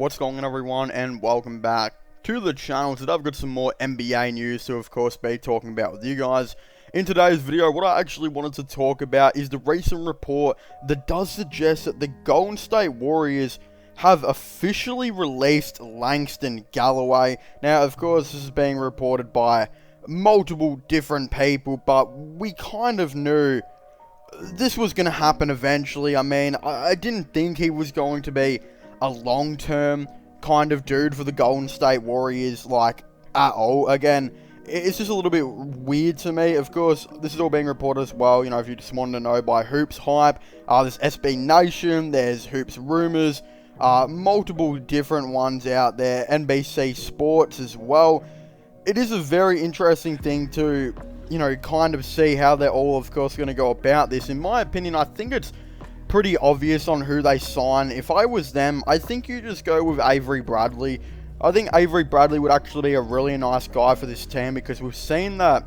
What's going on, everyone, and welcome back to the channel. Today I've got some more NBA news to, of course, be talking about with you guys. In today's video, what I actually wanted to talk about is the recent report that does suggest that the Golden State Warriors have officially released Langston Galloway. Now, of course, this is being reported by multiple different people, but we kind of knew this was going to happen eventually. I mean, I didn't think he was going to be a long-term kind of dude for the Golden State Warriors, like, at all. Again, it's just a little bit weird to me. Of course, this is all being reported as well, you know, if you just wanted to know, by Hoops Hype, there's SB Nation, there's Hoops Rumors, multiple different ones out there, NBC Sports as well. It is a very interesting thing to, you know, kind of see how they're all, of course, going to go about this. In my opinion, I think it's pretty obvious on who they sign. If I was them, I think you just go with Avery Bradley. I think Avery Bradley would actually be a really nice guy for this team, because we've seen that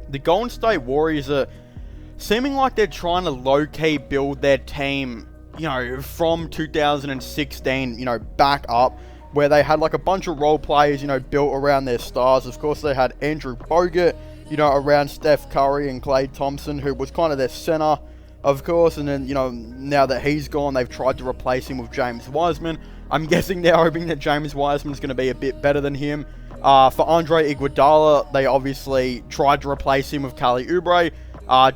the Golden State Warriors are seeming like they're trying to low-key build their team, you know, from 2016, you know, back up, where they had like a bunch of role players, you know, built around their stars. Of course, they had Andrew Bogut, you know, around Steph Curry and Klay Thompson, who was kind of their center, of course. And then, you know, now that he's gone, they've tried to replace him with James Wiseman. I'm guessing they're hoping that James Wiseman is going to be a bit better than him. For Andre Iguodala, they obviously tried to replace him with Kelly Oubre.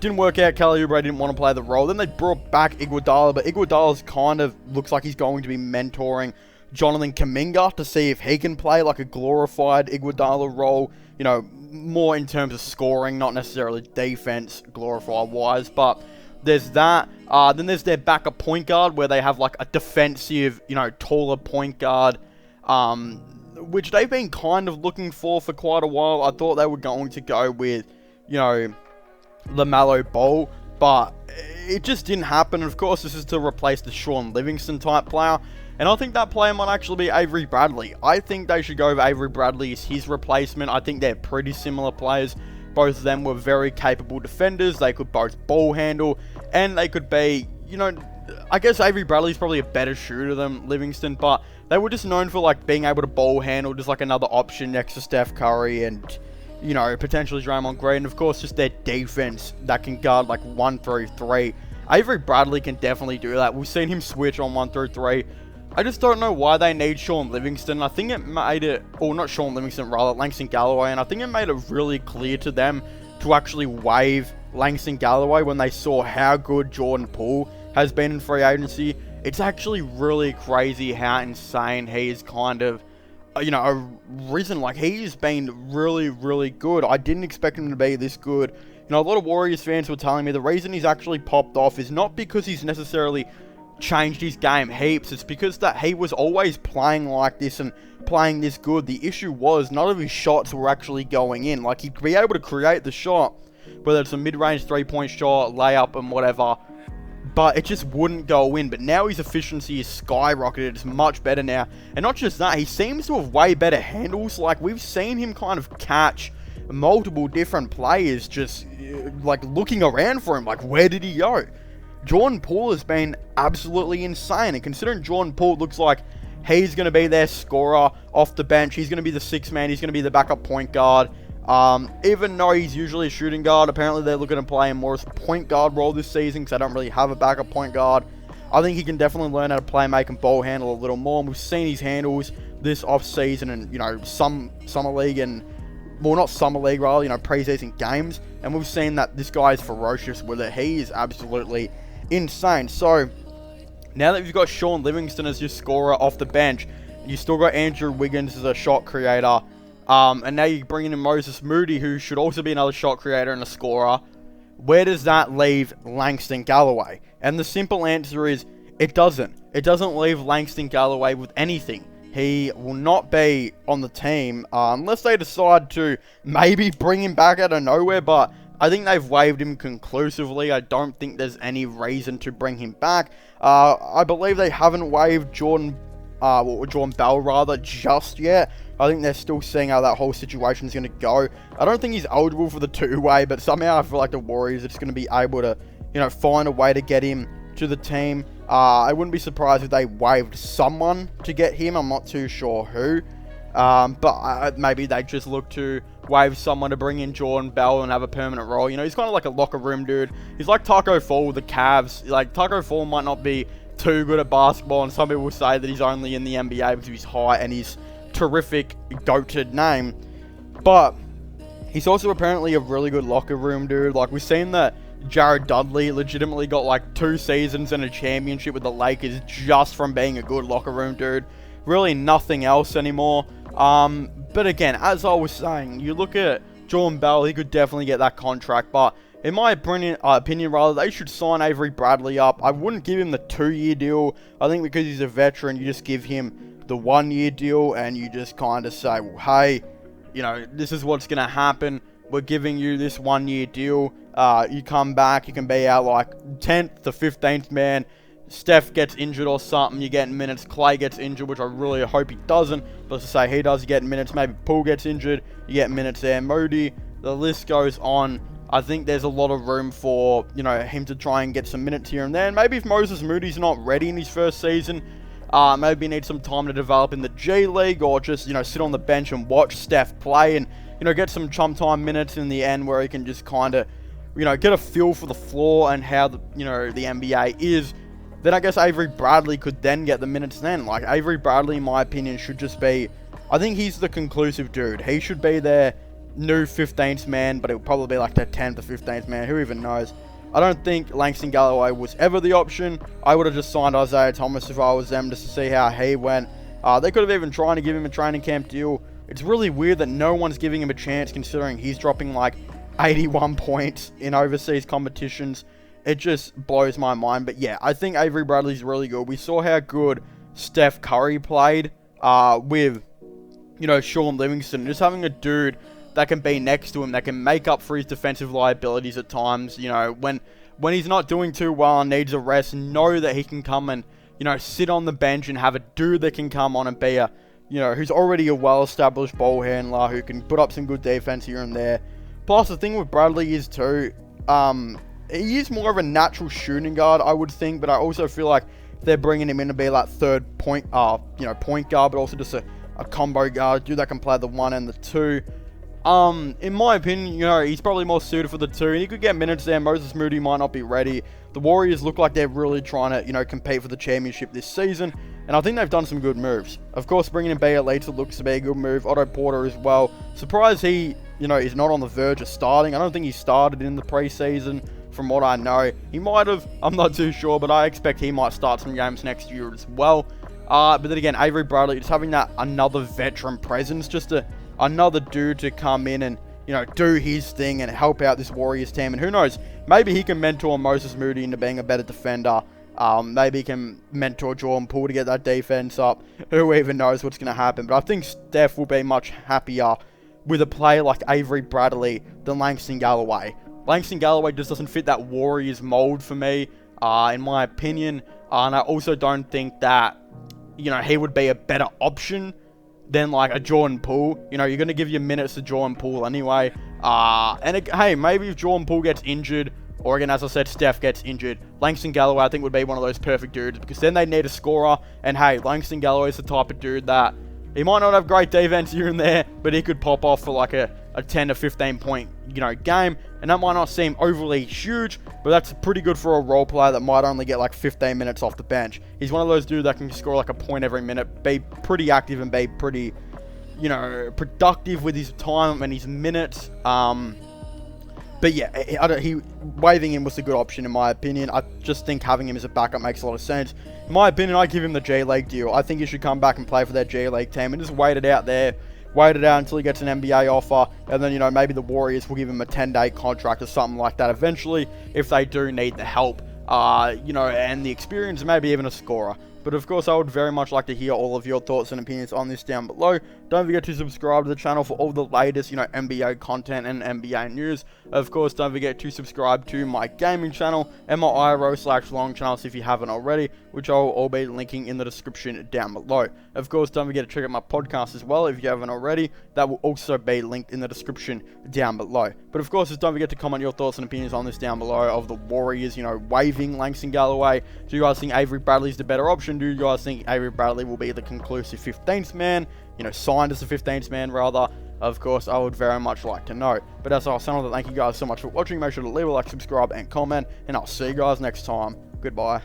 Didn't work out. Kelly Oubre didn't want to play the role. Then they brought back Iguodala, but Iguodala's kind of looks like he's going to be mentoring Jonathan Kuminga to see if he can play like a glorified Iguodala role, you know, more in terms of scoring, not necessarily defense glorified wise. But there's that. Then there's their backup point guard, where they have like a defensive, you know, taller point guard, which they've been kind of looking for quite a while. I thought they were going to go with, you know, LaMelo Ball, but it just didn't happen. And of course, this is to replace the Sean Livingston type player, and I think that player might actually be Avery Bradley. I think they should go with Avery Bradley as his replacement. I think they're pretty similar players. Both of them were very capable defenders. They could both ball handle, and they could be, you know, I guess Avery Bradley's probably a better shooter than Livingston, but they were just known for like being able to ball handle, just like another option next to Steph Curry and, you know, potentially Draymond Green. And of course, just their defense that can guard like 1 through 3. Avery Bradley can definitely do that. We've seen him switch on 1 through 3. I just don't know why they need Sean Livingston. I think it made it, or not Sean Livingston, rather Langston Galloway, and I think it made it really clear to them to actually waive Langston Galloway when they saw how good Jordan Poole has been in free agency. It's actually really crazy how insane he is kind of, you know, risen. Like, he's been really, really good. I didn't expect him to be this good. You know, a lot of Warriors fans were telling me the reason he's actually popped off is not because he's necessarily changed his game heaps. It's because that he was always playing like this and playing this good. The issue was none of his shots were actually going in. Like, he'd be able to create the shot, whether it's a mid-range 3-point shot, layup, and whatever, but it just wouldn't go in. But now his efficiency is skyrocketed. It's much better now. And not just that, he seems to have way better handles. Like, we've seen him kind of catch multiple different players just like looking around for him, like, where did he go? Jordan Poole has been absolutely insane, and considering Jordan Poole looks like he's going to be their scorer off the bench, he's going to be the sixth man, he's going to be the backup point guard. Even though he's usually a shooting guard, apparently they're looking to play him more as a point guard role this season, because they don't really have a backup point guard. I think he can definitely learn how to play, make, and ball handle a little more, and we've seen his handles this off-season and, you know, some Summer League and, well, not Summer League, rather, you know, preseason games, and we've seen that this guy is ferocious with it. He is absolutely insane. So now that you've got Sean Livingston as your scorer off the bench, you still got Andrew Wiggins as a shot creator, and now you're bringing in Moses Moody, who should also be another shot creator and a scorer. Where does that leave Langston Galloway? And the simple answer is it doesn't. It doesn't leave Langston Galloway with anything. He will not be on the team unless they decide to maybe bring him back out of nowhere, but I think they've waived him conclusively. I don't think there's any reason to bring him back. I believe they haven't waived Jordan Bell, rather, just yet. I think they're still seeing how that whole situation is going to go. I don't think he's eligible for the two-way, but somehow I feel like the Warriors are just going to be able to, you know, find a way to get him to the team. I wouldn't be surprised if they waived someone to get him. I'm not too sure who. But maybe they just look to waive someone to bring in Jordan Bell and have a permanent role. You know, he's kind of like a locker room dude. He's like Taco Fall with the Cavs. Like, Taco Fall might not be too good at basketball, and some people say that he's only in the NBA because of his height and his terrific, goated name. But he's also apparently a really good locker room dude. Like, we've seen that Jared Dudley legitimately got like 2 seasons and a championship with the Lakers just from being a good locker room dude. Really nothing else anymore. But again, as I was saying, you look at Jordan Bell, he could definitely get that contract, but in my opinion, they should sign Avery Bradley up. I wouldn't give him the 2-year deal. I think because he's a veteran, you just give him the 1-year deal, and you just kind of say, well, hey, you know, this is what's going to happen. We're giving you this 1-year deal. You come back, you can be our like 10th to 15th man. Steph gets injured or something, you get minutes. Clay gets injured, which I really hope he doesn't. But to say he does, you get minutes. Maybe Poole gets injured, you get minutes there. Moody, the list goes on. I think there's a lot of room for, you know, him to try and get some minutes here and there. And maybe if Moses Moody's not ready in his first season, maybe he needs some time to develop in the G League, or just, you know, sit on the bench and watch Steph play and, you know, get some chum time minutes in the end where he can just kind of, you know, get a feel for the floor and how the, you know, the NBA is. Then I guess Avery Bradley could then get the minutes then. Like, Avery Bradley, in my opinion, should just be, I think he's the conclusive dude. He should be their new 15th man, but it would probably be like their 10th or 15th man. Who even knows? I don't think Langston Galloway was ever the option. I would have just signed Isaiah Thomas if I was them, just to see how he went. They could have even tried to give him a training camp deal. It's really weird that no one's giving him a chance, considering he's dropping like 81 points in overseas competitions. It just blows my mind. But yeah, I think Avery Bradley's really good. We saw how good Steph Curry played with, you know, Sean Livingston. Just having a dude that can be next to him, that can make up for his defensive liabilities at times. You know, when he's not doing too well and needs a rest, know that he can come and, you know, sit on the bench and have a dude that can come on and be a, you know, who's already a well-established ball handler, who can put up some good defense here and there. Plus, the thing with Bradley is too, he is more of a natural shooting guard, I would think, but I also feel like they're bringing him in to be like third point, you know, point guard, but also just a combo guard, dude that can play the 1 and the 2. In my opinion, you know, he's probably more suited for the 2, and he could get minutes there. Moses Moody might not be ready. The Warriors look like they're really trying to, you know, compete for the championship this season, and I think they've done some good moves. Of course, bringing in Bielitsa looks to be a good move. Otto Porter as well. Surprised he, you know, is not on the verge of starting. I don't think he started in the preseason, from what I know. He might have, I'm not too sure, but I expect he might start some games next year as well. But then again, Avery Bradley, just having that another veteran presence, just another dude to come in and, you know, do his thing and help out this Warriors team. And who knows, maybe he can mentor Moses Moody into being a better defender. Maybe he can mentor Jordan Poole to get that defense up. Who even knows what's going to happen. But I think Steph will be much happier with a player like Avery Bradley than Langston Galloway. Langston Galloway just doesn't fit that Warriors mold for me, in my opinion. And I also don't think that, you know, he would be a better option than like a Jordan Poole. You know, you're going to give your minutes to Jordan Poole anyway. Hey, maybe if Jordan Poole gets injured, or again, as I said, Steph gets injured, Langston Galloway I think would be one of those perfect dudes, because then they need a scorer. And hey, Langston Galloway is the type of dude that he might not have great defense here and there, but he could pop off for like a 10 to 15 point, you know, game. And that might not seem overly huge, but that's pretty good for a role player that might only get like 15 minutes off the bench. He's one of those dudes that can score like a point every minute, be pretty active and be pretty, you know, productive with his time and his minutes. But yeah, waiving him was a good option in my opinion. I just think having him as a backup makes a lot of sense. In my opinion, I give him the G League deal. I think he should come back and play for their G League team and just wait it out there. Wait it out until he gets an NBA offer, and then, you know, maybe the Warriors will give him a 10-day contract or something like that eventually, if they do need the help, you know, and the experience, maybe even a scorer. But of course, I would very much like to hear all of your thoughts and opinions on this down below. Don't forget to subscribe to the channel for all the latest, you know, NBA content and NBA news. Of course, don't forget to subscribe to my gaming channel and my IRO/long channels if you haven't already. which I'll all be linking in the description down below. Of course, don't forget to check out my podcast as well if you haven't already. That will also be linked in the description down below. But of course, just don't forget to comment your thoughts and opinions on this down below of the Warriors, waiving Langston Galloway. Do you guys think Avery Bradley's the better option? Do you guys think Avery Bradley will be the conclusive 15th man? Signed as the 15th man rather? Of course, I would very much like to know. But as I was saying, thank you guys so much for watching. Make sure to leave a like, subscribe, and comment. And I'll see you guys next time. Goodbye.